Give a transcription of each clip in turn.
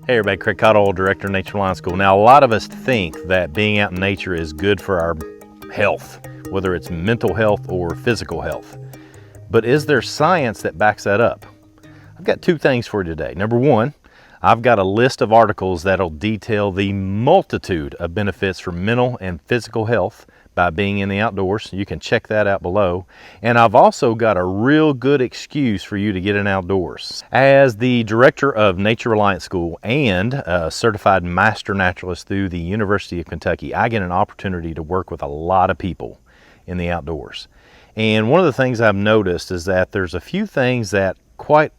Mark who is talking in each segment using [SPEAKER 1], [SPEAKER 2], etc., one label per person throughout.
[SPEAKER 1] Hey everybody, Craig Caudill, Director of Nature Reliance School. Now, a lot of us think that being out in nature is good for our health, whether it's mental health or physical health. But is there science that backs that up? I've got two things for you today. Number one, I've got a list of articles that'll detail the multitude of benefits for mental and physical health by being in the outdoors. You can check that out below. And I've also got a real good excuse for you to get in outdoors. As the director of Nature Reliance School and a certified master naturalist through the University of Kentucky, I get an opportunity to work with a lot of people in the outdoors. And one of the things I've noticed is that there's a few things that quite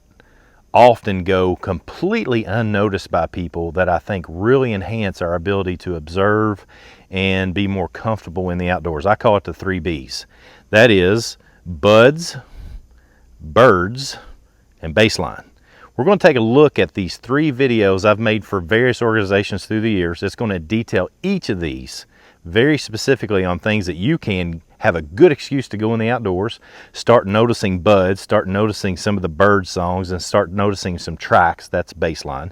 [SPEAKER 1] often go completely unnoticed by people that I think really enhance our ability to observe and be more comfortable in the outdoors. I call it the 3 B's. That is buds, birds, and baseline. We're going to take a look at these 3 videos I've made for various organizations through the years. It's going to detail each of these very specifically on things that you can have a good excuse to go in the outdoors, start noticing buds, start noticing some of the bird songs, and start noticing some tracks. That's baseline.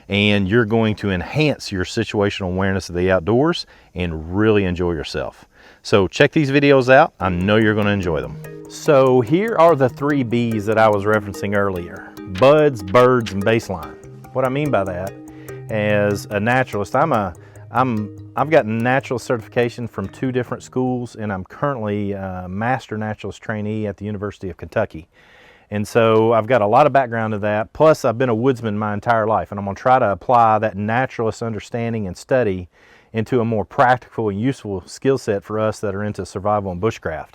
[SPEAKER 1] And you're going to enhance your situational awareness of the outdoors and really enjoy yourself. So check these videos out. I know you're going to enjoy them. So here are the 3 B's that I was referencing earlier: buds, birds, and baseline. What I mean by that, as a naturalist, I've got natural certification from 2 different schools, and I'm currently a master naturalist trainee at the University of Kentucky. And so I've got a lot of background to that. Plus, I've been a woodsman my entire life, and I'm going to try to apply that naturalist understanding and study into a more practical and useful skill set for us that are into survival and bushcraft.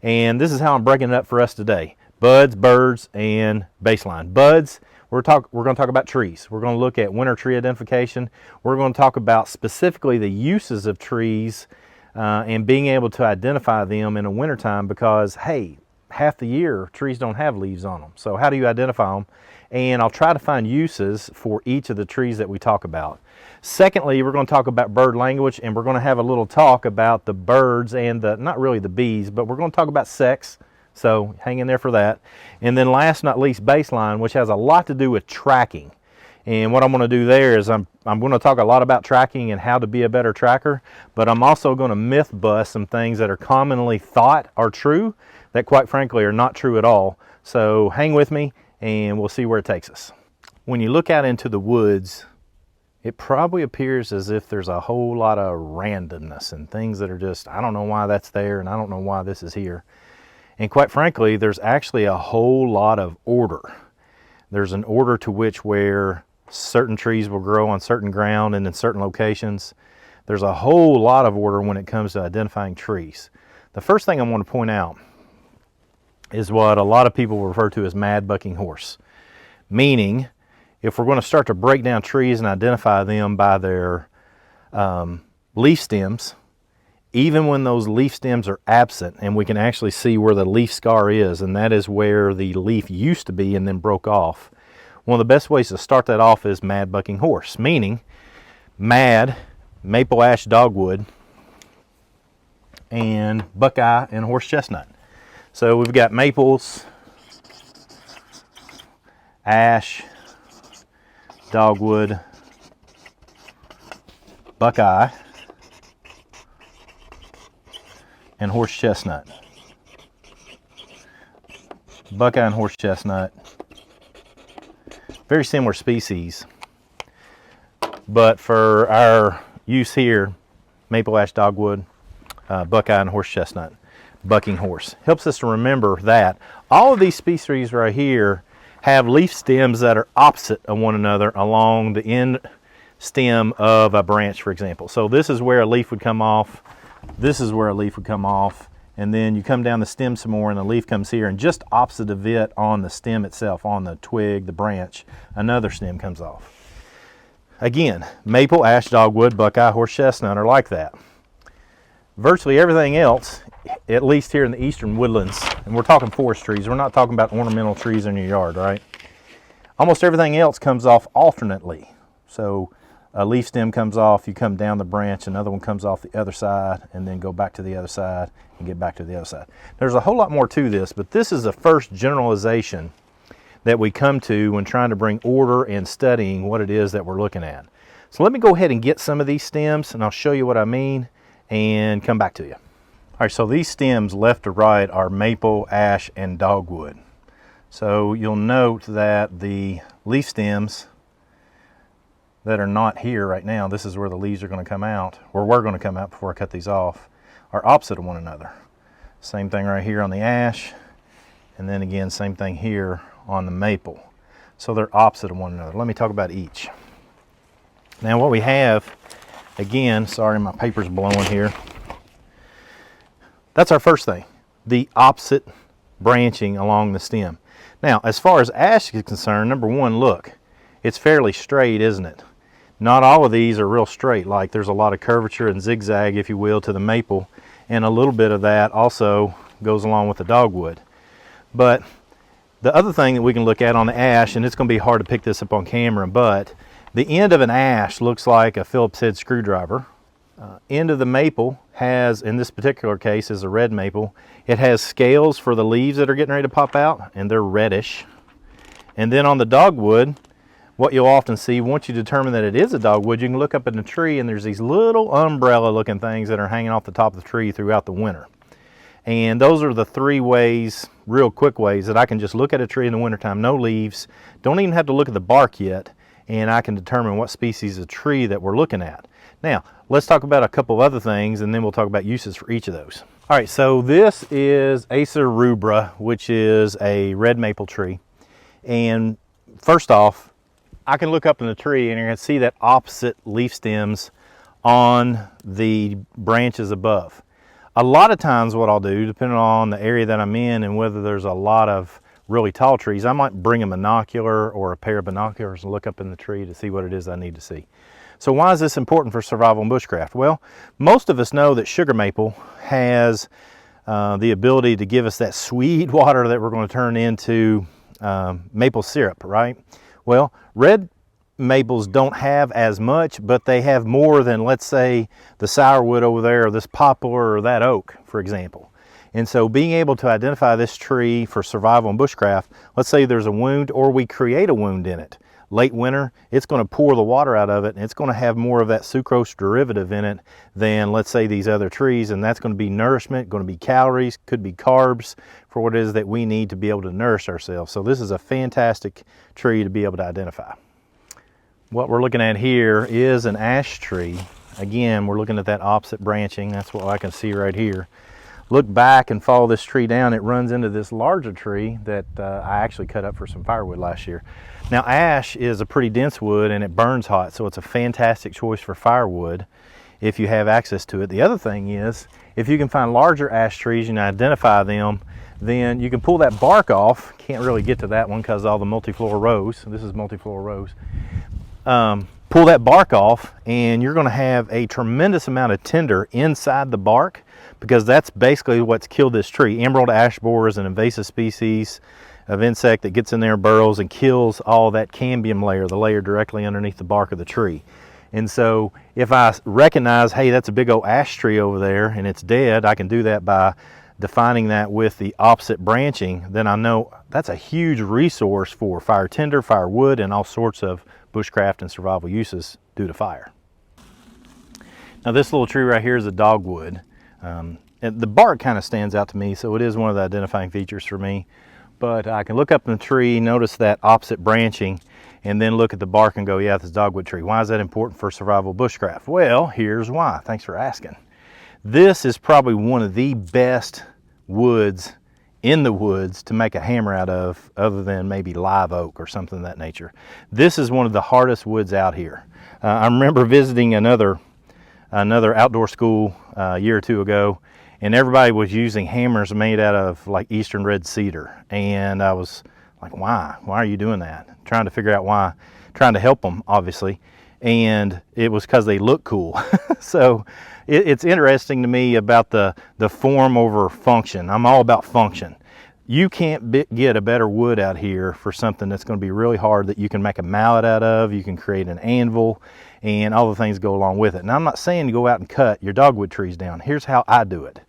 [SPEAKER 1] And this is how I'm breaking it up for us today: buds, birds, and baseline. Buds, we're going to talk about trees. We're going to look at winter tree identification. We're going to talk about specifically the uses of trees and being able to identify them in the wintertime, because, hey, half the year trees don't have leaves on them. So how do you identify them? And I'll try to find uses for each of the trees that we talk about. Secondly, we're going to talk about bird language, and we're going to have a little talk about the birds and not really the bees, but we're going to talk about sex. So hang in there for that. And then last but not least, baseline, which has a lot to do with tracking. And what I'm going to do there is I'm going to talk a lot about tracking and how to be a better tracker, but I'm also going to myth bust some things that are commonly thought are true that, quite frankly, are not true at all. So hang with me and we'll see where it takes us. When you look out into the woods, it probably appears as if there's a whole lot of randomness and things that are just, I don't know why that's there and I don't know why this is here. And quite frankly, there's actually a whole lot of order. There's an order to which where certain trees will grow on certain ground and in certain locations. There's a whole lot of order when it comes to identifying trees. The first thing I want to point out is what a lot of people refer to as mad bucking horse. Meaning, if we're going to start to break down trees and identify them by their leaf stems, even when those leaf stems are absent and we can actually see where the leaf scar is, and that is where the leaf used to be and then broke off, one of the best ways to start that off is mad bucking horse, meaning mad, maple ash dogwood, and buckeye and horse chestnut. So we've got maples, ash, dogwood, buckeye, and horse chestnut. Buckeye and horse chestnut, very similar species, but for our use here, maple ash dogwood, buckeye and horse chestnut, bucking horse. Helps us to remember that all of these species right here have leaf stems that are opposite of one another along the end stem of a branch, for example. So this is where a leaf would come off. This is where a leaf would come off, and then you come down the stem some more and the leaf comes here, and just opposite of it on the stem itself, on the twig, the branch, another stem comes off. Again, maple, ash, dogwood, buckeye, horse chestnut are like that. Virtually everything else, at least here in the eastern woodlands, and we're talking forest trees, we're not talking about ornamental trees in your yard, right? Almost everything else comes off alternately. So a leaf stem comes off, you come down the branch, another one comes off the other side, and then go back to the other side and get back to the other side. There's a whole lot more to this, but this is the first generalization that we come to when trying to bring order and studying what it is that we're looking at. So let me go ahead and get some of these stems and I'll show you what I mean and come back to you. All right, so these stems left to right are maple, ash, and dogwood. So you'll note that the leaf stems that are not here right now, this is where the leaves are going to come out, or were going to come out before I cut these off, are opposite of one another. Same thing right here on the ash, and then again, same thing here on the maple. So they're opposite of one another. Let me talk about each. Now what we have, again, sorry my paper's blowing here. That's our first thing, the opposite branching along the stem. Now, as far as ash is concerned, number one, look, it's fairly straight, isn't it? Not all of these are real straight, like there's a lot of curvature and zigzag, if you will, to the maple, and a little bit of that also goes along with the dogwood. But the other thing that we can look at on the ash, and it's going to be hard to pick this up on camera, but the end of an ash looks like a Phillips head screwdriver. End of the maple has, in this particular case, is a red maple. It has scales for the leaves that are getting ready to pop out, and they're reddish. And then on the dogwood, what you'll often see, once you determine that it is a dogwood, you can look up in the tree and there's these little umbrella looking things that are hanging off the top of the tree throughout the winter. And those are the three ways, real quick ways, that I can just look at a tree in the wintertime, no leaves, don't even have to look at the bark yet, and I can determine what species of tree that we're looking at. Now, let's talk about a couple other things and then we'll talk about uses for each of those. All right, so this is Acer rubra, which is a red maple tree. And first off, I can look up in the tree and you're going to see that opposite leaf stems on the branches above. A lot of times what I'll do, depending on the area that I'm in and whether there's a lot of really tall trees, I might bring a binocular or a pair of binoculars and look up in the tree to see what it is I need to see. So why is this important for survival and bushcraft? Well, most of us know that sugar maple has the ability to give us that sweet water that we're going to turn into maple syrup, right? Well, red maples don't have as much, but they have more than, let's say, the sourwood over there, or this poplar, or that oak, for example. And so being able to identify this tree for survival and bushcraft, let's say there's a wound or we create a wound in it. Late winter, it's going to pour the water out of it and it's going to have more of that sucrose derivative in it than, let's say, these other trees, and that's going to be nourishment, going to be calories, could be carbs for what it is that we need to be able to nourish ourselves. So this is a fantastic tree to be able to identify. What we're looking at here is an ash tree. Again, we're looking at that opposite branching. That's what I can see right here. Look back and follow this tree down. It runs into this larger tree that I actually cut up for some firewood last year. Now, ash is a pretty dense wood and it burns hot, so it's a fantastic choice for firewood if you have access to it. The other thing is, if you can find larger ash trees and identify them, then you can pull that bark off. Can't really get to that one because all the multiflora rose. This is multiflora rose. Pull that bark off and you're going to have a tremendous amount of tinder inside the bark, because that's basically what's killed this tree. Emerald ash borer is an invasive species of insect that gets in there, burrows, and kills all that cambium layer, the layer directly underneath the bark of the tree. And so if I recognize, hey, that's a big old ash tree over there and it's dead, I can do that by defining that with the opposite branching. Then I know that's a huge resource for fire tinder, firewood, and all sorts of bushcraft and survival uses due to fire. Now this little tree right here is a dogwood. And the bark kind of stands out to me, so it is one of the identifying features for me. But I can look up in the tree, notice that opposite branching, and then look at the bark and go, yeah, this is a dogwood tree. Why is that important for survival bushcraft? Well, here's why. Thanks for asking. This is probably one of the best woods in the woods to make a hammer out of, other than maybe live oak or something of that nature. This is one of the hardest woods out here. I remember visiting another outdoor school a year or two ago, and everybody was using hammers made out of like eastern red cedar, and I was like, why are you doing that? Trying to figure out why, trying to help them obviously, and it was because they look cool. So it's interesting to me about the form over function. I'm all about function. You can't get a better wood out here for something that's going to be really hard that you can make a mallet out of, you can create an anvil, and all the things go along with it. Now, I'm not saying to go out and cut your dogwood trees down. Here's how I do it.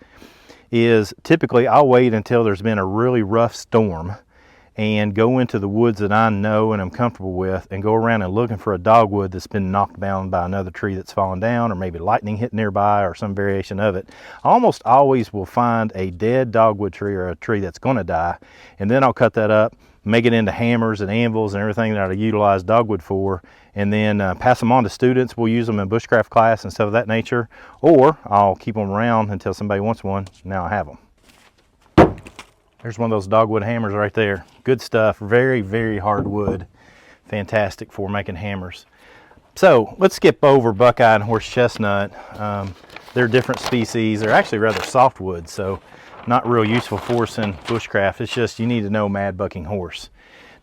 [SPEAKER 1] Is typically I'll wait until there's been a really rough storm, and go into the woods that I know and I'm comfortable with and go around and looking for a dogwood that's been knocked down by another tree that's fallen down, or maybe lightning hit nearby or some variation of it, I almost always will find a dead dogwood tree or a tree that's going to die, and then I'll cut that up, make it into hammers and anvils and everything that I utilize dogwood for, and then pass them on to students. We'll use them in bushcraft class and stuff of that nature, or I'll keep them around until somebody wants one. Now I have them. There's one of those dogwood hammers right there. Good stuff, very, very hard wood. Fantastic for making hammers. So let's skip over buckeye and horse chestnut. They're different species. They're actually rather softwood, so not real useful for us in bushcraft. It's just you need to know mad bucking horse.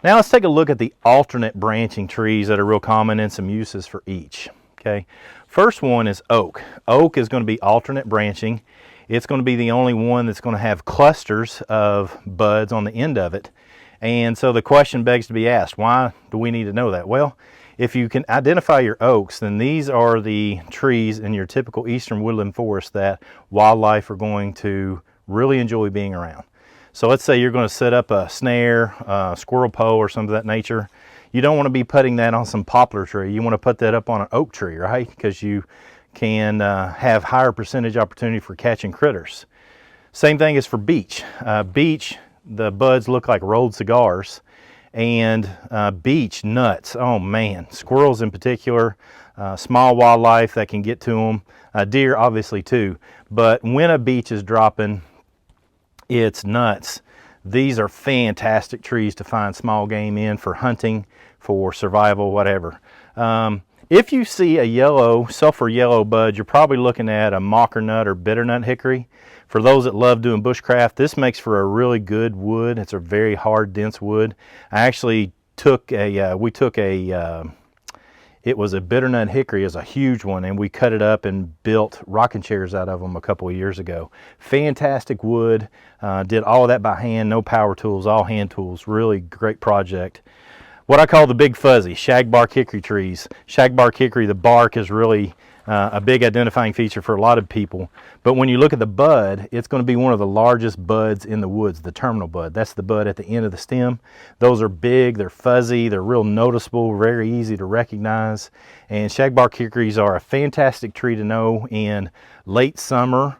[SPEAKER 1] Now let's take a look at the alternate branching trees that are real common and some uses for each. Okay, first one is oak. Oak is going to be alternate branching. It's going to be the only one that's going to have clusters of buds on the end of it. And so the question begs to be asked, why do we need to know that? Well, if you can identify your oaks, then these are the trees in your typical eastern woodland forest that wildlife are going to really enjoy being around. So let's say you're going to set up a snare, squirrel pole or something of that nature. You don't want to be putting that on some poplar tree. You want to put that up on an oak tree, right? Because you can have higher percentage opportunity for catching critters. Same thing is for beech. Beech, the buds look like rolled cigars, and beech nuts, oh man, squirrels in particular, small wildlife that can get to them, deer obviously too, but when a beech is dropping its nuts, these are fantastic trees to find small game in for hunting, for survival, whatever. If you see a yellow, sulfur yellow bud, you're probably looking at a mocker nut or bitternut hickory. For those that love doing bushcraft, this makes for a really good wood. It's a very hard, dense wood. I actually took a, it was a bitternut hickory, it's a huge one, and we cut it up and built rocking chairs out of them a couple of years ago. Fantastic wood, did all of that by hand, no power tools, all hand tools, really great project. What I call the big fuzzy, shagbark hickory trees. Shagbark hickory, the bark is really a big identifying feature for a lot of people. But when you look at the bud, it's going to be one of the largest buds in the woods, the terminal bud. That's the bud at the end of the stem. Those are big, they're fuzzy, they're real noticeable, very easy to recognize. And shagbark hickories are a fantastic tree to know in late summer,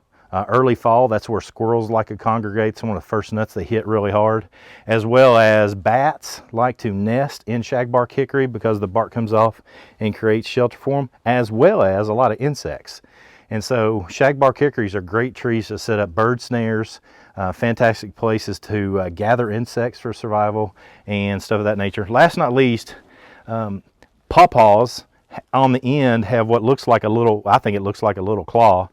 [SPEAKER 1] early fall. That's where squirrels like to congregate. It's one of the first nuts they hit really hard, as well as bats like to nest in shagbark hickory because the bark comes off and creates shelter for them, as well as a lot of insects. And so shagbark hickories are great trees to set up bird snares, fantastic places to gather insects for survival and stuff of that nature. Last but not least, pawpaws on the end have what looks like a little, I think it looks like a little claw,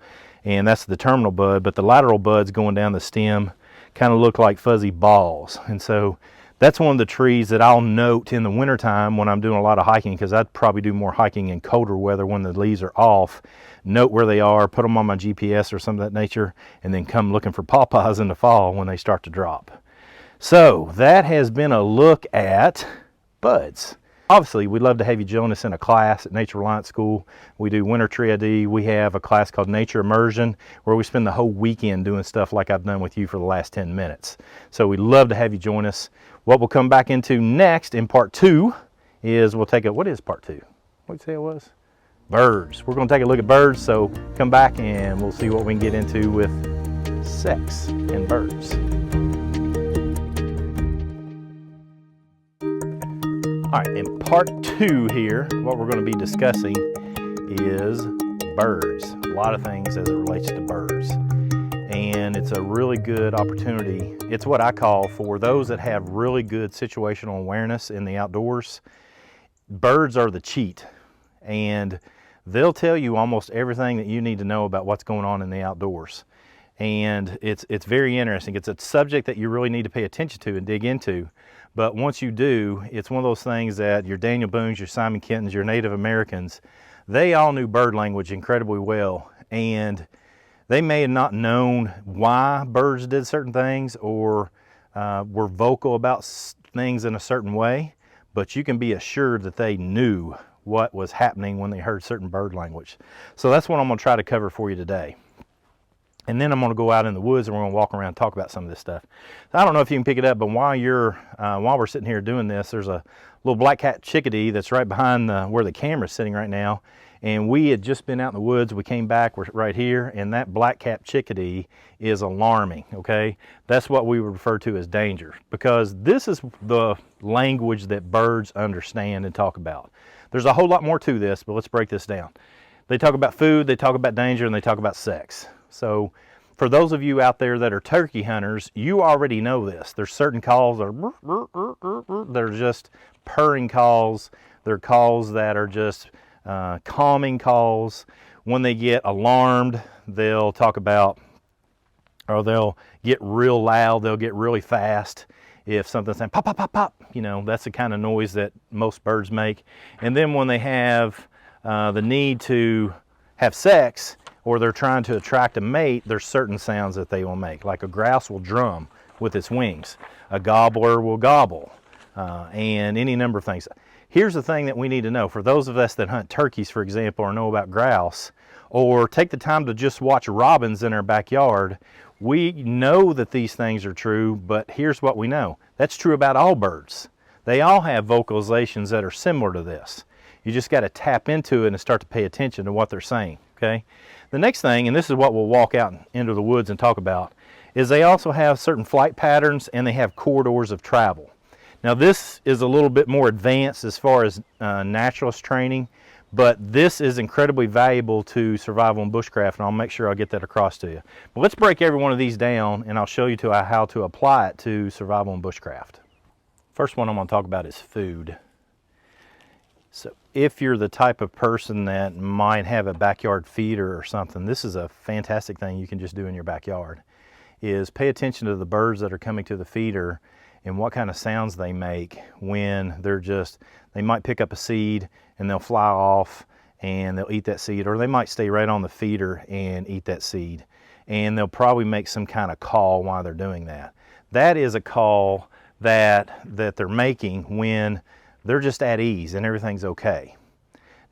[SPEAKER 1] and that's the terminal bud, but the lateral buds going down the stem kind of look like fuzzy balls. And so that's one of the trees that I'll note in the wintertime when I'm doing a lot of hiking, because I'd probably do more hiking in colder weather when the leaves are off. Note where they are, put them on my GPS or something of that nature, and then come looking for pawpaws in the fall when they start to drop. So that has been a look at buds. Obviously, we'd love to have you join us in a class at Nature Reliance School. We do winter tree ID. We have a class called Nature Immersion, where we spend the whole weekend doing stuff like I've done with you for the last 10 minutes. So we'd love to have you join us. What we'll come back into next in part 2 is we'll take a, what is part 2? What did you say it was? Birds. We're going to take a look at birds, so come back and we'll see what we can get into with sex and birds. All right, in part 2 here, what we're going to be discussing is birds. A lot of things as it relates to birds. And it's a really good opportunity. It's what I call, for those that have really good situational awareness in the outdoors, birds are the cheat. And they'll tell you almost everything that you need to know about what's going on in the outdoors. And it's very interesting. It's a subject that you really need to pay attention to and dig into. But once you do, it's one of those things that your Daniel Boones, your Simon Kentons, your Native Americans, they all knew bird language incredibly well. And they may have not known why birds did certain things or were vocal about things in a certain way, but you can be assured that they knew what was happening when they heard certain bird language. So that's what I'm going to try to cover for you today. And then I'm going to go out in the woods and we're going to walk around and talk about some of this stuff. So I don't know if you can pick it up, but while we're sitting here doing this, there's a little black-capped chickadee that's right behind where the camera's sitting right now. And we had just been out in the woods. We came back, we're right here, and that black-capped chickadee is alarming, okay? That's what we would refer to as danger, because this is the language that birds understand and talk about. There's a whole lot more to this, but let's break this down. They talk about food, they talk about danger, and they talk about sex. So for those of you out there that are turkey hunters, you already know this. There's certain calls that are they're just purring calls. They're calls that are just calming calls. When they get alarmed, they'll talk about, or they'll get real loud, they'll get really fast. If something's saying pop, pop, pop, pop, you know, that's the kind of noise that most birds make. And then when they have the need to have sex, or they're trying to attract a mate, there's certain sounds that they will make. Like a grouse will drum with its wings. A gobbler will gobble, and any number of things. Here's the thing that we need to know. For those of us that hunt turkeys, for example, or know about grouse, or take the time to just watch robins in our backyard, we know that these things are true, but here's what we know. That's true about all birds. They all have vocalizations that are similar to this. You just got to tap into it and start to pay attention to what they're saying, okay? The next thing, and this is what we'll walk out into the woods and talk about, is they also have certain flight patterns and they have corridors of travel. Now this is a little bit more advanced as far as naturalist training, but this is incredibly valuable to survival and bushcraft, and I'll make sure I'll get that across to you. But let's break every one of these down and I'll show you how to apply it to survival and bushcraft. First one I'm going to talk about is food. So if you're the type of person that might have a backyard feeder or something, this is a fantastic thing you can just do in your backyard, is pay attention to the birds that are coming to the feeder and what kind of sounds they make when they might pick up a seed and they'll fly off and they'll eat that seed, or they might stay right on the feeder and eat that seed. And they'll probably make some kind of call while they're doing that. That is a call that they're making when they're just at ease and everything's okay.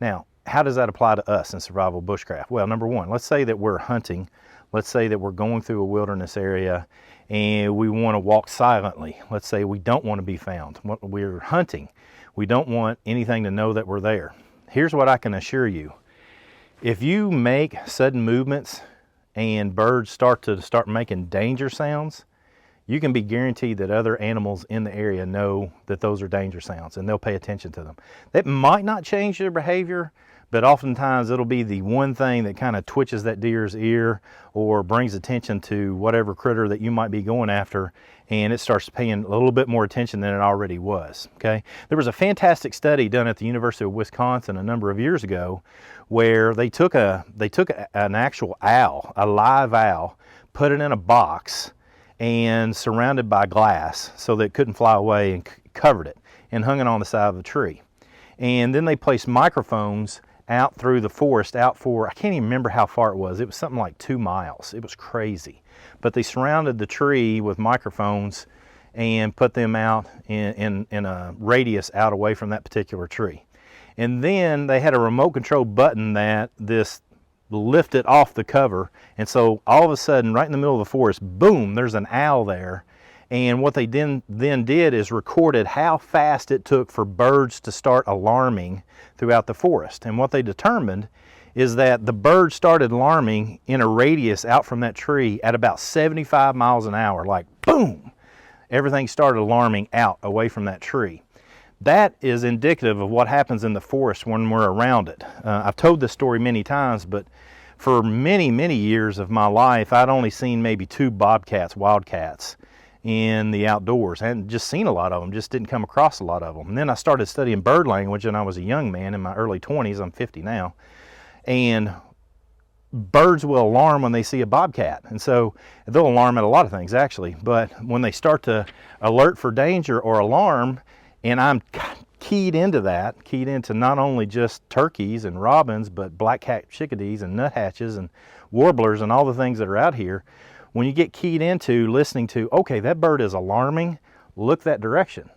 [SPEAKER 1] Now, how does that apply to us in survival bushcraft? Well, number one, let's say that we're hunting. Let's say that we're going through a wilderness area and we want to walk silently. Let's say we don't want to be found. We're hunting. We don't want anything to know that we're there. Here's what I can assure you. If you make sudden movements and birds start making danger sounds, you can be guaranteed that other animals in the area know that those are danger sounds and they'll pay attention to them. That might not change their behavior, but oftentimes it'll be the one thing that kind of twitches that deer's ear or brings attention to whatever critter that you might be going after, and it starts paying a little bit more attention than it already was, okay? There was a fantastic study done at the University of Wisconsin a number of years ago where they took an actual owl, a live owl, put it in a box and surrounded by glass so that it couldn't fly away, and covered it and hung it on the side of the tree. And then they placed microphones out through the forest, out for, I can't even remember how far it was. It was something like 2 miles. It was crazy. But they surrounded the tree with microphones and put them out in a radius out away from that particular tree. And then they had a remote control button that this lifted off the cover, and so all of a sudden right in the middle of the forest, boom, there's an owl there. And what they then did is recorded how fast it took for birds to start alarming throughout the forest. And what they determined is that the birds started alarming in a radius out from that tree at about 75 miles an hour, like boom, everything started alarming out away from that tree. That is indicative of what happens in the forest when we're around it. I've told this story many times, but for many, many years of my life, I'd only seen maybe 2 bobcats, wildcats, in the outdoors. I hadn't just seen a lot of them, just didn't come across a lot of them. And then I started studying bird language, and I was a young man in my early 20s. I'm 50 now. And birds will alarm when they see a bobcat. And so they'll alarm at a lot of things, actually. But when they start to alert for danger or alarm, and I'm keyed into not only just turkeys and robins, but black-capped chickadees and nuthatches and warblers and all the things that are out here. When you get keyed into listening to, okay, that bird is alarming, look that direction.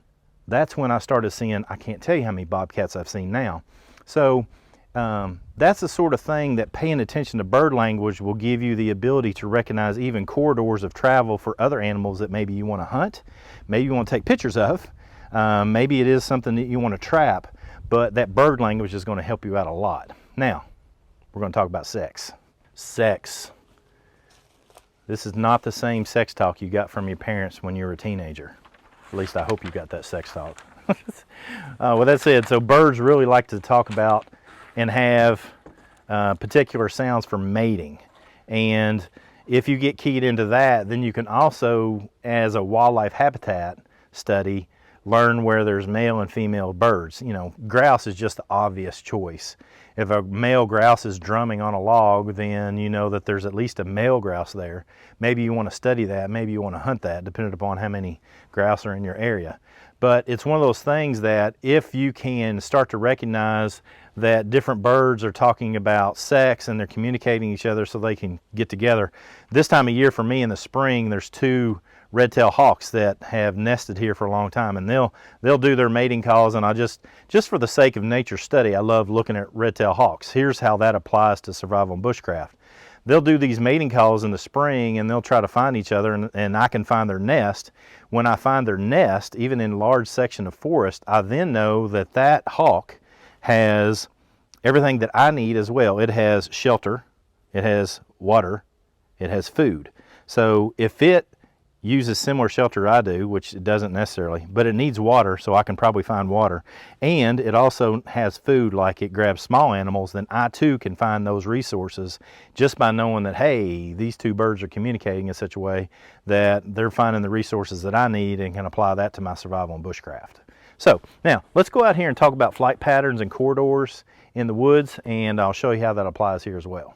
[SPEAKER 1] That's when I started seeing, I can't tell you how many bobcats I've seen now. So That's the sort of thing that paying attention to bird language will give you the ability to recognize even corridors of travel for other animals that maybe you want to hunt, maybe you want to take pictures of, maybe it is something that you want to trap, but that bird language is going to help you out a lot. Now, we're going to talk about sex. Sex. This is not the same sex talk you got from your parents when you were a teenager. At least I hope you got that sex talk. With that said, so birds really like to talk about and have particular sounds for mating. And if you get keyed into that, then you can also, as a wildlife habitat study, learn where there's male and female birds. You know, grouse is just the obvious choice. If a male grouse is drumming on a log, then you know that there's at least a male grouse there. Maybe you want to study that, maybe you want to hunt that, depending upon how many grouse are in your area. But it's one of those things that if you can start to recognize that different birds are talking about sex and they're communicating each other so they can get together. This time of year for me in the spring, there's 2 red-tailed hawks that have nested here for a long time, and they'll do their mating calls. And I just for the sake of nature study, I love looking at red-tailed hawks. Here's how that applies to survival and bushcraft. They'll do these mating calls in the spring and they'll try to find each other, and I can find their nest. When I find their nest, even in a large section of forest, I then know that that hawk has everything that I need as well. It has shelter, it has water, it has food. So if it uses similar shelter I do, which it doesn't necessarily, but it needs water, so I can probably find water, and it also has food, like it grabs small animals, then I too can find those resources just by knowing that, hey, these 2 birds are communicating in such a way that they're finding the resources that I need and can apply that to my survival and bushcraft. So now let's go out here and talk about flight patterns and corridors in the woods, and I'll show you how that applies here as well.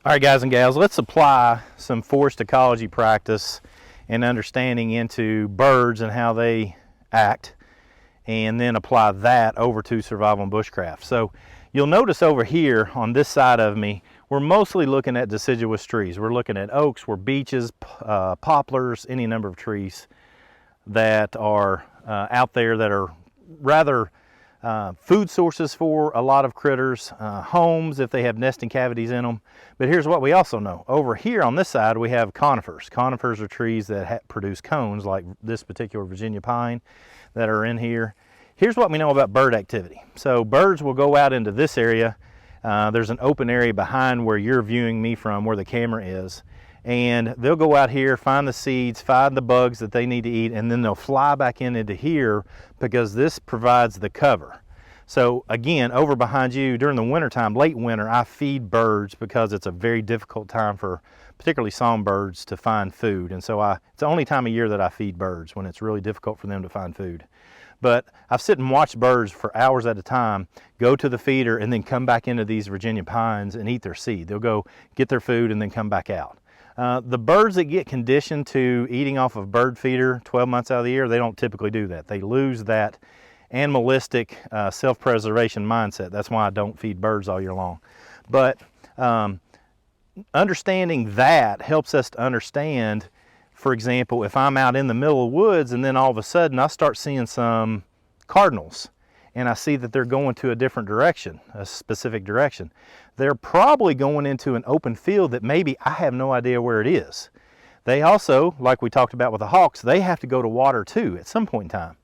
[SPEAKER 1] All right, guys and gals, let's apply some forest ecology practice and understanding into birds and how they act, and then apply that over to survival and bushcraft. So you'll notice over here on this side of me, we're mostly looking at deciduous trees. We're looking at oaks, we're beeches, poplars, any number of trees that are out there that are rather food sources for a lot of critters, homes if they have nesting cavities in them. But here's what we also know. Over here on this side we have conifers. Conifers are trees that produce cones, like this particular Virginia pine that are in here. Here's what we know about bird activity. So birds will go out into this area. There's an open area behind where you're viewing me from, where the camera is. And they'll go out here, find the seeds, find the bugs that they need to eat, and then they'll fly back into here because this provides the cover. So again, over behind you, during the wintertime, late winter, I feed birds because it's a very difficult time for particularly songbirds to find food. And so it's the only time of year that I feed birds, when it's really difficult for them to find food. But I've sit and watched birds for hours at a time go to the feeder and then come back into these Virginia pines and eat their seed. They'll go get their food and then come back out. The birds that get conditioned to eating off of bird feeder 12 months out of the year, they don't typically do that. They lose that animalistic self-preservation mindset. That's why I don't feed birds all year long. But understanding that helps us to understand, for example, if I'm out in the middle of the woods and then all of a sudden I start seeing some cardinals and I see that they're going to a different direction, a specific direction, they're probably going into an open field that maybe I have no idea where it is. They also, like we talked about with the hawks, they have to go to water too at some point in time.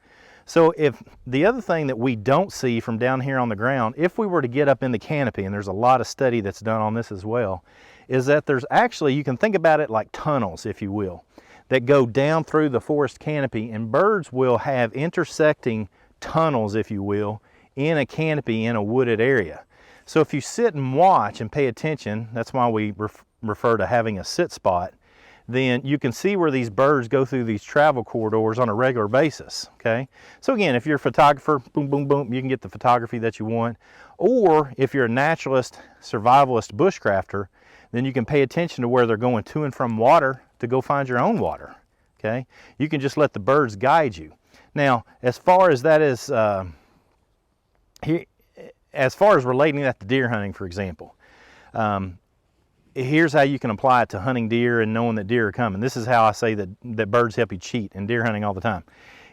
[SPEAKER 1] So if the other thing that we don't see from down here on the ground, if we were to get up in the canopy, and there's a lot of study that's done on this as well, is that there's actually, you can think about it like tunnels, if you will, that go down through the forest canopy, and birds will have intersecting tunnels, if you will, in a canopy in a wooded area. So if you sit and watch and pay attention, that's why we refer to having a sit spot, then you can see where these birds go through these travel corridors on a regular basis, okay? So again, if you're a photographer, boom, boom, boom, you can get the photography that you want. Or if you're a naturalist, survivalist, bushcrafter, then you can pay attention to where they're going to and from water to go find your own water, okay? You can just let the birds guide you. Now, as far as that is, as far as relating that to deer hunting, for example, here's how you can apply it to hunting deer and knowing that deer are coming. This is how I say that birds help you cheat in deer hunting all the time.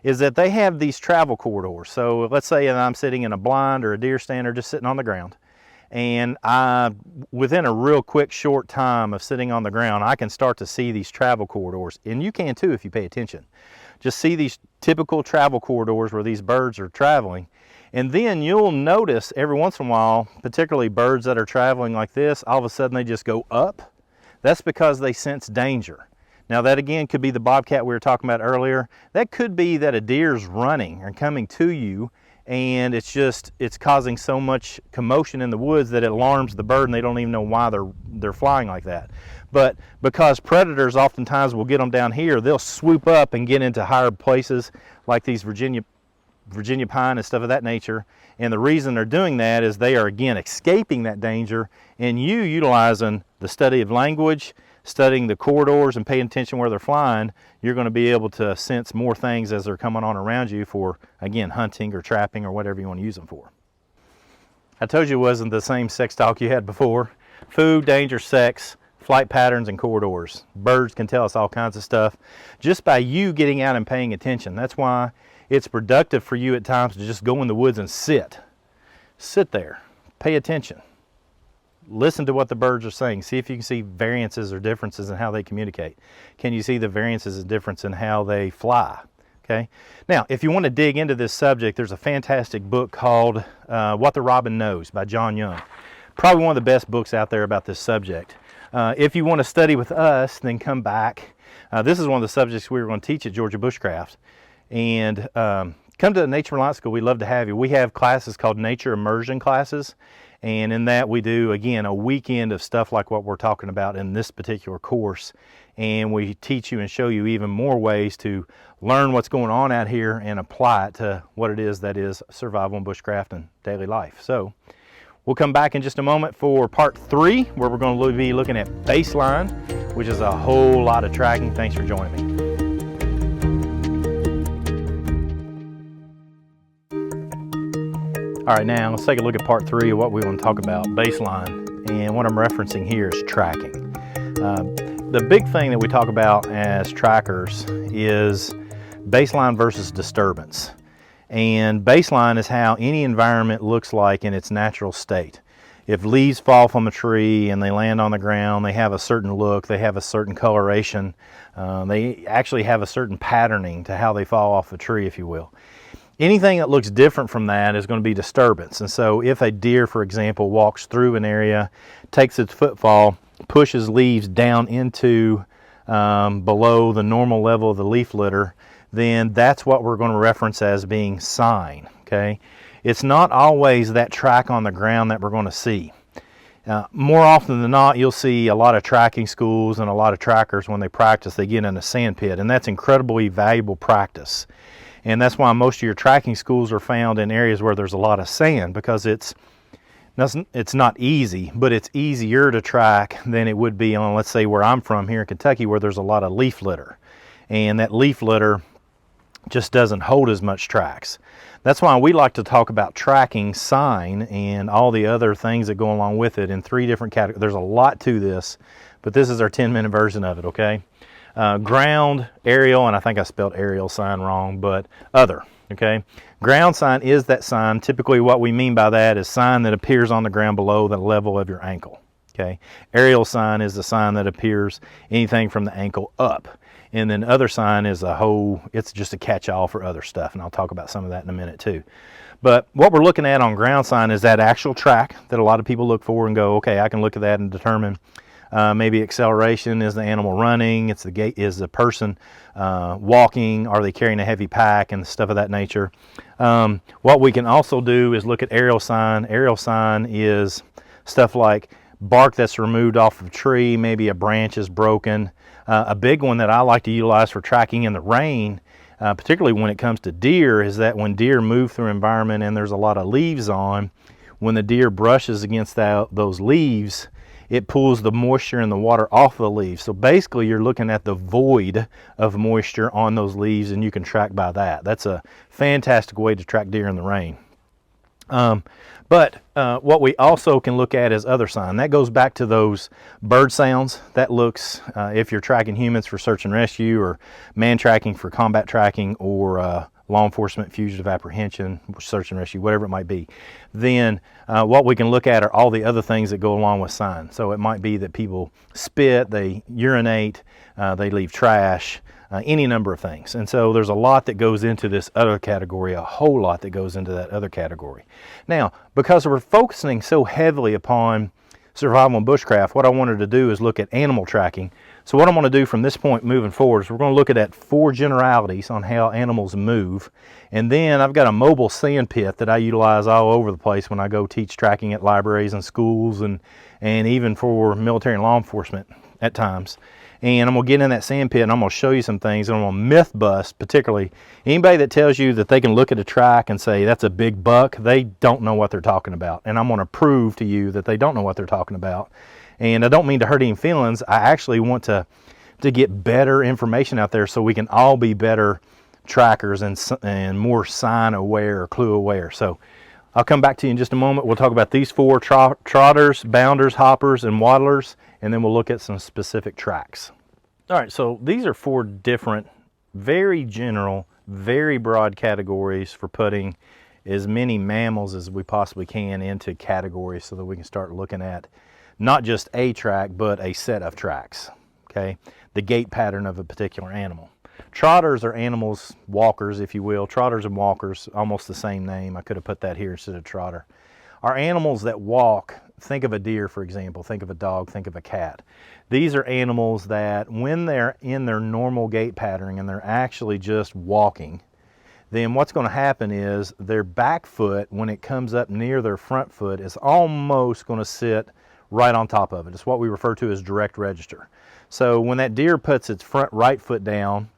[SPEAKER 1] is that they have these travel corridors. So let's say that I'm sitting in a blind or a deer stand or just sitting on the ground, and within a real quick short time of sitting on the ground, I can start to see these travel corridors, and you can too if you pay attention. Just see these typical travel corridors where these birds are traveling, and then you'll notice every once in a while, particularly birds that are traveling like this, all of a sudden they just go up. That's because they sense danger. Now that again could be the bobcat we were talking about earlier. That could be that a deer's running and coming to you, and it's causing so much commotion in the woods that it alarms the bird and they don't even know why they're flying like that. But because predators oftentimes will get them down here, they'll swoop up and get into higher places like these Virginia pine and stuff of that nature. And the reason they're doing that is they are again escaping that danger, and you utilizing the study of language, studying the corridors and paying attention where they're flying, you're going to be able to sense more things as they're coming on around you for, again, hunting or trapping or whatever you want to use them for. I told you it wasn't the same sex talk you had before. Food, danger, sex, flight patterns, and corridors. Birds can tell us all kinds of stuff just by you getting out and paying attention. That's why it's productive for you at times to just go in the woods and sit. Sit there, pay attention. Listen to what the birds are saying. See if you can see variances or differences in how they communicate. Can you see the variances and difference in how they fly? Okay. Now, if you want to dig into this subject, there's a fantastic book called What the Robin Knows by John Young. Probably one of the best books out there about this subject. If you want to study with us, then come back. This is one of the subjects we were going to teach at Georgia Bushcraft. And come to the Nature Reliance School. We'd love to have you. We have classes called Nature Immersion classes. And in that we do, again, a weekend of stuff like what we're talking about in this particular course. And we teach you and show you even more ways to learn what's going on out here and apply it to what it is that is survival and bushcraft and daily life. So we'll come back in just a moment for part 3, where we're going to be looking at baseline, which is a whole lot of tracking. Thanks for joining me. All right, now let's take a look at part 3 of what we want to talk about, baseline. And what I'm referencing here is tracking. The big thing that we talk about as trackers is baseline versus disturbance. And baseline is how any environment looks like in its natural state. If leaves fall from a tree and they land on the ground, they have a certain look, they have a certain coloration, they actually have a certain patterning to how they fall off the tree, if you will. Anything that looks different from that is going to be disturbance. And so if a deer, for example, walks through an area, takes its footfall, pushes leaves down into below the normal level of the leaf litter, then that's what we're going to reference as being sign. Okay? It's not always that track on the ground that we're going to see. More often than not, you'll see a lot of tracking schools and a lot of trackers, when they practice, they get in a sand pit, and that's incredibly valuable practice. And that's why most of your tracking schools are found in areas where there's a lot of sand, because it's not easy, but it's easier to track than it would be on, let's say, where I'm from here in Kentucky, where there's a lot of leaf litter. And that leaf litter just doesn't hold as much tracks. That's why we like to talk about tracking, sign, and all the other things that go along with it in 3 different categories. There's a lot to this, but this is our 10-minute version of it, okay? Ground, aerial, and I think I spelled aerial sign wrong, but other, okay? Ground sign is that sign. Typically what we mean by that is sign that appears on the ground below the level of your ankle, okay? Aerial sign is the sign that appears anything from the ankle up. And then other sign is it's just a catch-all for other stuff, and I'll talk about some of that in a minute too. But what we're looking at on ground sign is that actual track that a lot of people look for and go, okay, I can look at that and determine maybe acceleration. Is the animal running? It's the gait. Is the person walking? Are they carrying a heavy pack and stuff of that nature? What we can also do is look at aerial sign. Aerial sign is stuff like bark that's removed off of a tree, maybe a branch is broken. A big one that I like to utilize for tracking in the rain, particularly when it comes to deer, is that when deer move through an environment and there's a lot of leaves on, when the deer brushes against those leaves, it pulls the moisture and the water off the leaves. So basically you're looking at the void of moisture on those leaves, and you can track by that. That's a fantastic way to track deer in the rain. But what we also can look at is other sign. That goes back to those bird sounds. That looks, if you're tracking humans for search and rescue, or man tracking for combat tracking, or law enforcement, fugitive apprehension, search and rescue, whatever it might be, then what we can look at are all the other things that go along with sign. So it might be that people spit, they urinate, they leave trash, any number of things. And so there's a lot that goes into this other category, a whole lot that goes into that other category. Now, because we're focusing so heavily upon survival and bushcraft, what I wanted to do is look at animal tracking. So what I'm going to do from this point moving forward is we're going to look at 4 generalities on how animals move. And then I've got a mobile sand pit that I utilize all over the place when I go teach tracking at libraries and schools, and even for military and law enforcement at times. And I'm going to get in that sand pit and I'm going to show you some things, and I'm going to myth bust, particularly anybody that tells you that they can look at a track and say that's a big buck. They don't know what they're talking about, and I'm going to prove to you that they don't know what they're talking about. And I don't mean to hurt any feelings. I actually want to get better information out there so we can all be better trackers and more sign aware or clue aware. So I'll come back to you in just a moment. We'll talk about these 4: trotters, bounders, hoppers, and waddlers, and then we'll look at some specific tracks. All right, so these are 4 different, very general, very broad categories for putting as many mammals as we possibly can into categories so that we can start looking at not just a track, but a set of tracks, okay? The gait pattern of a particular animal. Trotters are animals, walkers, if you will. Trotters and walkers, almost the same name. I could have put that here instead of trotter. Are animals that walk. Think of a deer, for example. Think of a dog. Think of a cat. These are animals that when they're in their normal gait pattern and they're actually just walking, then what's going to happen is their back foot, when it comes up near their front foot, is almost going to sit right on top of it. It's what we refer to as direct register. So when that deer puts its front right foot down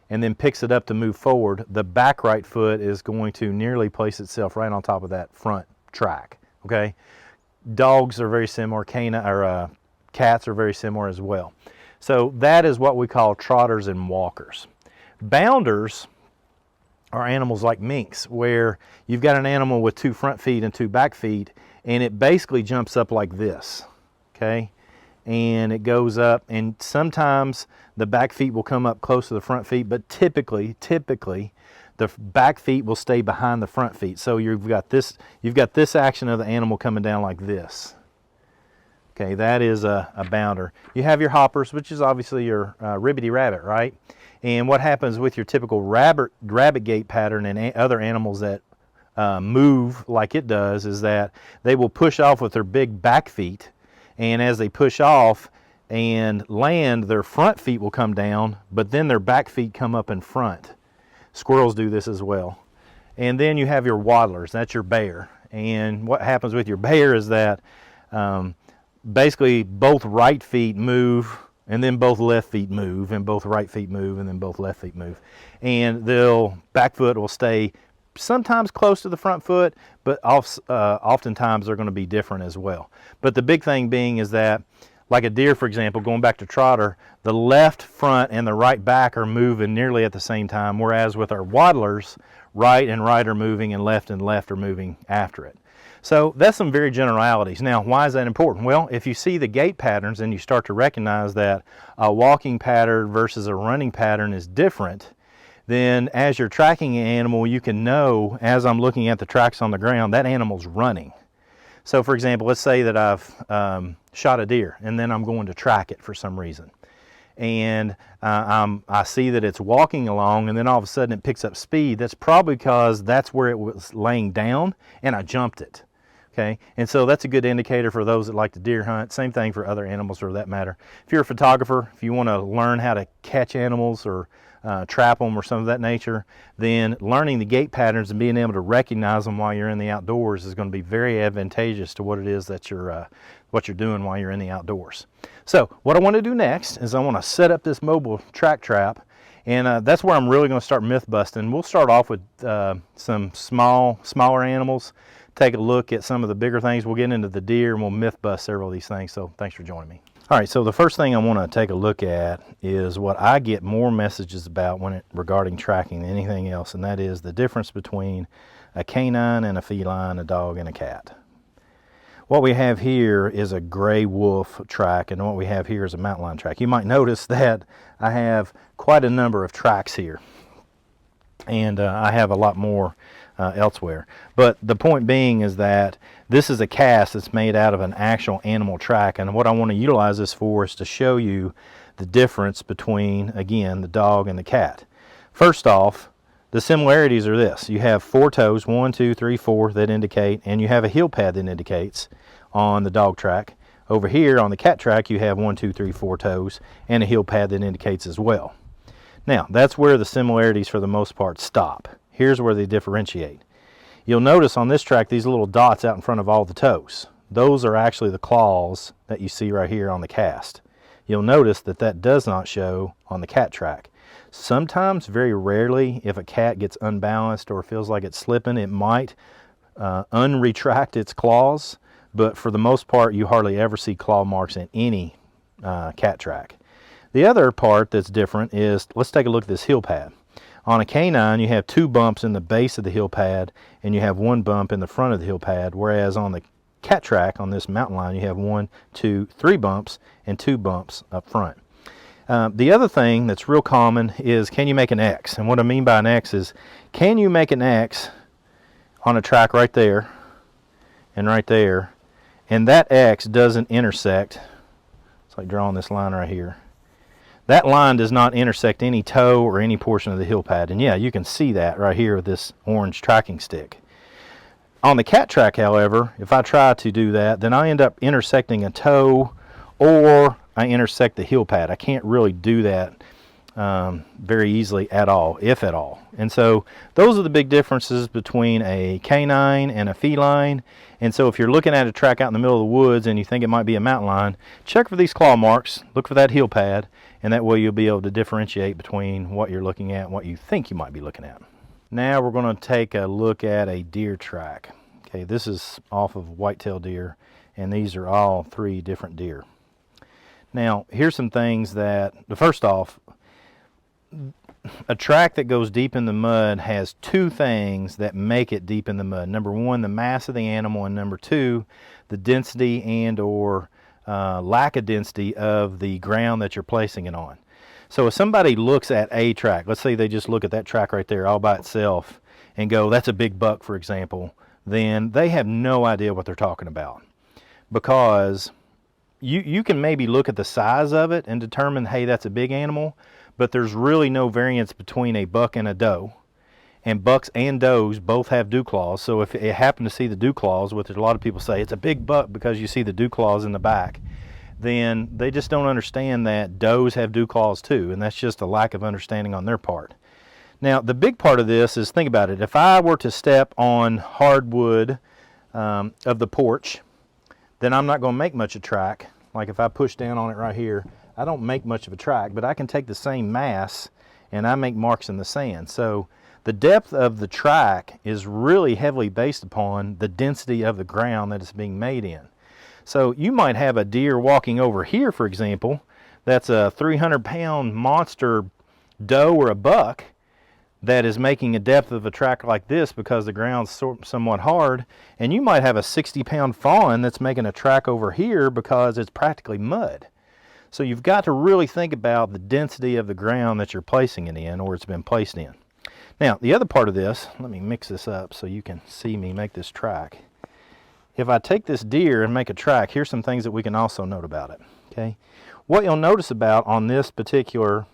[SPEAKER 1] and then picks it up to move forward, the back right foot is going to nearly place itself right on top of that front track, okay? Dogs are very similar, cats are very similar as well. So that is what we call trotters and walkers. Bounders are animals like minks, where you've got an animal with 2 front feet and 2 back feet, and it basically jumps up like this, okay? And it goes up, and sometimes the back feet will come up close to the front feet, but typically the back feet will stay behind the front feet. So you've got this action of the animal coming down like this. Okay, that is a bounder. You have your hoppers, which is obviously your ribbity rabbit, right? And what happens with your typical rabbit gait pattern and other animals that move like it does is that they will push off with their big back feet, and as they push off and land, their front feet will come down, but then their back feet come up in front. Squirrels do this as well. And then you have your waddlers, that's your bear. And what happens with your bear is that basically both right feet move, and then both left feet move, and both right feet move, and then both left feet move. And back foot will stay sometimes close to the front foot, but oftentimes they're going to be different as well. But the big thing being is that, like a deer, for example, going back to trotter, the left front and the right back are moving nearly at the same time, whereas with our waddlers, right and right are moving and left are moving after it. So that's some very generalities. Now, why is that important? Well, if you see the gait patterns and you start to recognize that a walking pattern versus a running pattern is different, then as you're tracking an animal, you can know, as I'm looking at the tracks on the ground, that animal's running. So for example, let's say that I've shot a deer and then I'm going to track it for some reason. And I see that it's walking along, and then all of a sudden it picks up speed. That's probably because that's where it was laying down and I jumped it. Okay, and so that's a good indicator for those that like to deer hunt. Same thing for other animals for that matter. If you're a photographer, if you want to learn how to catch animals or trap them or some of that nature, then learning the gait patterns and being able to recognize them while you're in the outdoors is going to be very advantageous to what it is that you're doing while you're in the outdoors. So what I want to do next is I want to set up this mobile track trap, and that's where I'm really going to start myth busting. We'll start off with some smaller animals, take a look at some of the bigger things. We'll get into the deer and we'll myth bust several of these things. So thanks for joining me. All right, so the first thing I want to take a look at is what I get more messages about regarding tracking than anything else, and that is the difference between a canine and a feline, a dog and a cat. What we have here is a gray wolf track, and what we have here is a mountain lion track. You might notice that I have quite a number of tracks here, and I have a lot more elsewhere. But the point being is that this is a cast that's made out of an actual animal track, and what I want to utilize this for is to show you the difference between, again, the dog and the cat. First off, the similarities are this. You have 4 toes, 1, 2, 3, 4 that indicate, and you have a heel pad that indicates on the dog track. Over here on the cat track you have 1, 2, 3, 4 toes and a heel pad that indicates as well. Now that's where the similarities for the most part stop. Here's where they differentiate. You'll notice on this track these little dots out in front of all the toes. Those are actually the claws that you see right here on the cast. You'll notice that that does not show on the cat track. Sometimes, very rarely, if a cat gets unbalanced or feels like it's slipping, it might unretract its claws, but for the most part you hardly ever see claw marks in any cat track. The other part that's different is, let's take a look at this heel pad. On a canine you have 2 bumps in the base of the heel pad and you have 1 bump in the front of the heel pad, whereas on the cat track, on this mountain lion, you have 1, 2, 3 bumps and 2 bumps up front. The other thing that's real common is, can you make an X? And what I mean by an X is, can you make an X on a track right there and right there, and that X doesn't intersect? It's like drawing this line right here. That line does not intersect any toe or any portion of the heel pad. And yeah, you can see that right here with this orange tracking stick. On the cat track, however, if I try to do that, then I end up intersecting a toe or I intersect the heel pad. I can't really do that very easily at all, if at all. And so those are the big differences between a canine and a feline. And so if you're looking at a track out in the middle of the woods and you think it might be a mountain lion, check for these claw marks, look for that heel pad, and that way you'll be able to differentiate between what you're looking at and what you think you might be looking at. Now we're going to take a look at a deer track. Okay, this is off of whitetail deer, and these are all 3 different deer. Now here's some things that, first off, a track that goes deep in the mud has 2 things that make it deep in the mud. Number 1, the mass of the animal, and number 2, the density and or lack of density of the ground that you're placing it on. So if somebody looks at a track, let's say they just look at that track right there all by itself and go, that's a big buck, for example, then they have no idea what they're talking about, because you can maybe look at the size of it and determine, hey, that's a big animal, but there's really no variance between a buck and a doe. And bucks and does both have dew claws. So if you happen to see the dew claws, which a lot of people say it's a big buck because you see the dew claws in the back, then they just don't understand that does have dew claws too, and that's just a lack of understanding on their part. Now the big part of this is, think about it, if I were to step on hardwood of the porch, then I'm not going to make much of a track. Like if I push down on it right here, I don't make much of a track, but I can take the same mass and I make marks in the sand. So the depth of the track is really heavily based upon the density of the ground that it's being made in. So you might have a deer walking over here, for example, that's a 300-pound monster doe or a buck that is making a depth of a track like this because the ground's somewhat hard, and you might have a 60-pound fawn that's making a track over here because it's practically mud. So you've got to really think about the density of the ground that you're placing it in, or it's been placed in. Now the other part of this, let me mix this up so you can see me make this track. If I take this deer and make a track, here's some things that we can also note about it. Okay, what you'll notice about on this particular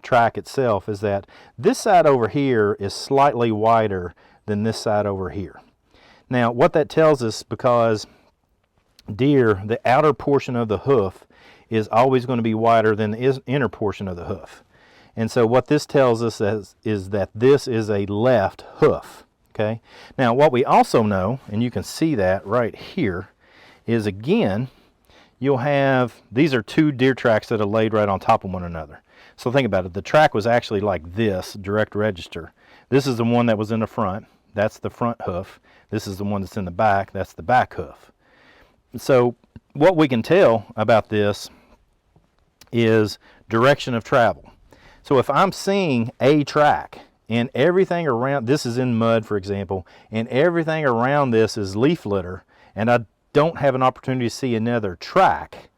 [SPEAKER 1] track itself is that this side over here is slightly wider than this side over here. Now what that tells us, because deer, the outer portion of the hoof is always going to be wider than the inner portion of the hoof. And so what this tells us is that this is a left hoof. Okay. Now what we also know, and you can see that right here, is again, you'll have, these are 2 deer tracks that are laid right on top of one another. So think about it, the track was actually like this, direct register. This is the one that was in the front, that's the front hoof. This is the one that's in the back, that's the back hoof. So what we can tell about this is direction of travel. So if I'm seeing a track and everything around, this is in mud, for example, and everything around this is leaf litter, and I don't have an opportunity to see another track,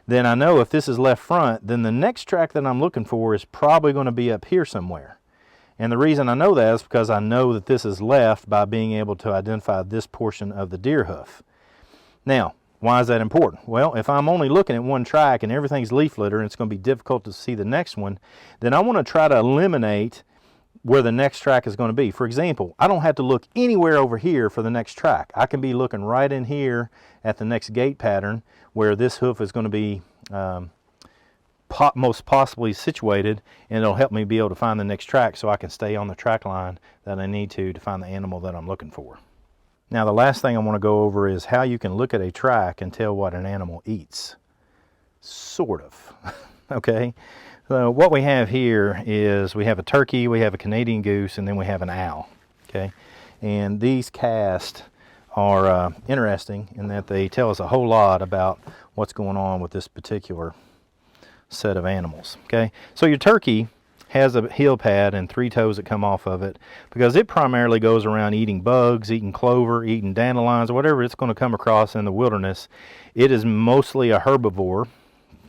[SPEAKER 1] then I know if this is left front, then the next track that I'm looking for is probably going to be up here somewhere. And the reason I know that is because I know that this is left by being able to identify this portion of the deer hoof. Now, why is that important? Well, if I'm only looking at one track and everything's leaf litter and it's going to be difficult to see the next one, then I want to try to eliminate where the next track is going to be. For example, I don't have to look anywhere over here for the next track. I can be looking right in here at the next gait pattern where this hoof is going to be most possibly situated, and it'll help me be able to find the next track so I can stay on the track line that I need to find the animal that I'm looking for. Now, the last thing I want to go over is how you can look at a track and tell what an animal eats. Sort of. Okay? So what we have here is we have a turkey, we have a Canadian goose, and then we have an owl. Okay? And these casts are interesting in that they tell us a whole lot about what's going on with this particular set of animals. Okay? So your turkey has a heel pad and 3 toes that come off of it because it primarily goes around eating bugs, eating clover, eating dandelions, whatever it's going to come across in the wilderness. It is mostly a herbivore,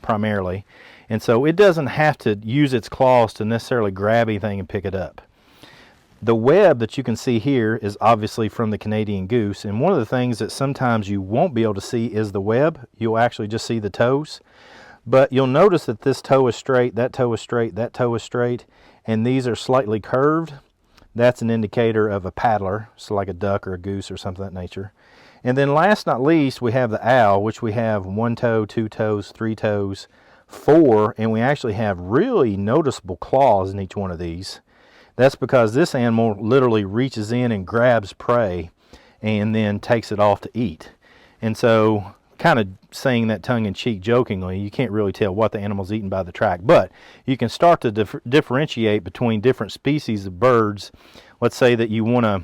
[SPEAKER 1] primarily, and so it doesn't have to use its claws to necessarily grab anything and pick it up. The web that you can see here is obviously from the Canadian goose, and one of the things that sometimes you won't be able to see is the web. You'll actually just see the toes. But you'll notice that this toe is straight, that toe is straight, that toe is straight, and these are slightly curved. That's an indicator of a paddler, so like a duck or a goose or something of that nature. And then last not least, we have the owl, which we have 1 toe, 2 toes, 3 toes, 4, and we actually have really noticeable claws in each one of these. That's because this animal literally reaches in and grabs prey and then takes it off to eat. And so, kind of saying that tongue-in-cheek jokingly, you can't really tell what the animal's eating by the track, but you can start to differentiate between different species of birds. Let's say that you want to,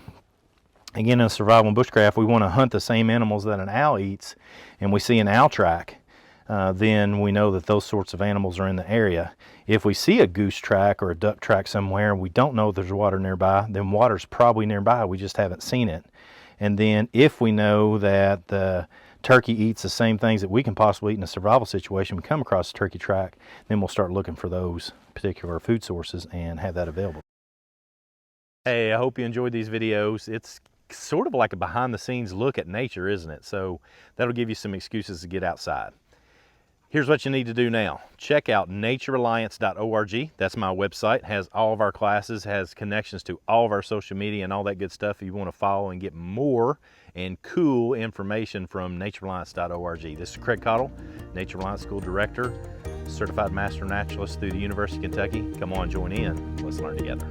[SPEAKER 1] again in survival and bushcraft, we want to hunt the same animals that an owl eats, and we see an owl track, then we know that those sorts of animals are in the area. If we see a goose track or a duck track somewhere and we don't know there's water nearby, then water's probably nearby, we just haven't seen it. And then if we know that the turkey eats the same things that we can possibly eat in a survival situation, we come across a turkey track, then we'll start looking for those particular food sources and have that available. Hey, I hope you enjoyed these videos. It's sort of like a behind the scenes look at nature, isn't it? So that'll give you some excuses to get outside. Here's what you need to do now. Check out naturalist.org. That's my website. It has all of our classes, has connections to all of our social media and all that good stuff if you want to follow and get more and cool information from naturalist.org. This is Craig Caudill, Nature Reliance School Director, Certified Master Naturalist through the University of Kentucky. Come on, join in. Let's learn together.